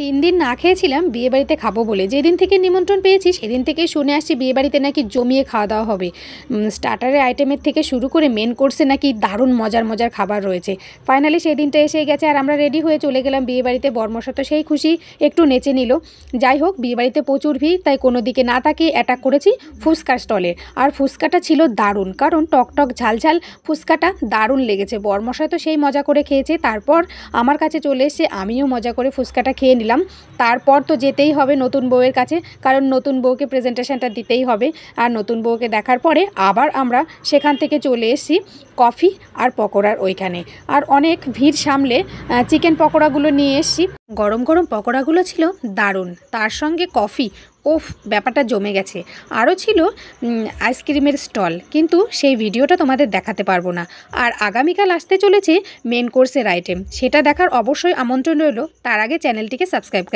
3 দিন না খেয়েছিলাম বিয়েবাড়িতে খাবো বলে। যেদিন থেকে নিমন্ত্রণ পেয়েছি সেদিন থেকেই শুনে আসছি বিয়েবাড়িতে নাকি জমিয়ে খাওয়া দাওয়া হবে। স্টার্টারের আইটেমের থেকে শুরু করে মেন কোর্সে নাকি দারুণ মজার মজার খাবার রয়েছে। ফাইনালি সেই দিনটা এসে গেছে আর আমরা রেডি হয়ে চলে গেলাম বিয়েবাড়িতে। বরমশাই তো সেই খুশি, একটু নেচে নিল। যাই হোক, বিয়েবাড়িতে প্রচুর ভিড়, তাই কোনো দিকে না তাকিয়ে অ্যাটাক করেছি ফুচকার স্টলে। আর ফুচকাটা ছিল দারুণ, কারণ টকটক ঝালঝাল ফুচকাটা দারুণ লেগেছে। বরমশাই তো সেই মজা করে খেয়েছে। তারপর আমার কাছে চলে এসে আমিও মজা করে ফুচকাটা খেয়ে নিলাম। তারপর তো যেতেই হবে নতুন বউয়ের কাছে, কারণ নতুন বউকে প্রেজেন্টেশনটা দিতেই হবে। আর নতুন বউকে দেখার পরে আবার আমরা সেখান থেকে চলে এসেছি কফি আর পকোড়ার ওইখানে। আর অনেক ভিড় সামলে চিকেন পকোড়াগুলো নিয়ে এসেছি। গরম গরম পকোড়াগুলো ছিল দারুণ, তার সঙ্গে কফি, ওফ, ব্যাপারটা জমে গেছে। আরও ছিল আইসক্রিমের স্টল, কিন্তু সেই ভিডিওটা তোমাদের দেখাতে পারবো না। আর আগামীকাল আসতে চলেছে মেন কোর্সের আইটেম, সেটা দেখার অবশ্যই আমন্ত্রণ রইল। তার আগে চ্যানেলটিকে সাবস্ক্রাইব